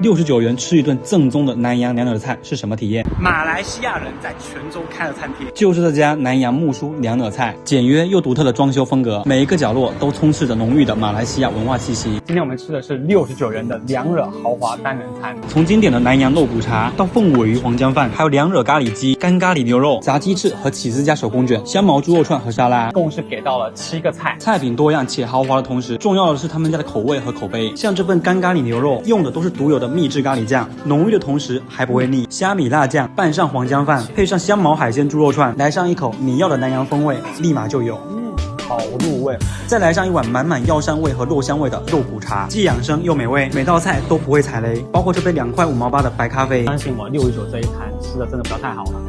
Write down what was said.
69元吃一顿正宗的南洋娘惹菜是什么体验？马来西亚人在泉州开的餐厅，就是这家南洋木梳娘惹菜，简约又独特的装修风格，每一个角落都充斥着浓郁的马来西亚文化气息。今天我们吃的是69元的娘惹豪华单人餐，从经典的南洋肉骨茶到凤尾鱼黄姜饭，还有娘惹咖喱鸡、干咖喱牛肉、炸鸡翅和起司加手工卷、香茅猪肉串和沙拉，共是给到了7个菜，菜品多样且豪华的同时，重要的是他们家的口味和口碑。像这份干咖喱牛肉用的都是独有的秘制咖喱酱，浓郁的同时还不会腻。虾米辣酱拌上黄姜饭，配上香茅海鲜猪肉串，来上一口你要的南洋风味，立马就有。好入味，再来上一碗满满药膳味和肉香味的肉骨茶，既养生又美味，每道菜都不会踩雷，包括这杯2块5毛8的白咖啡。相信我，619这一餐吃的真的不要太好了。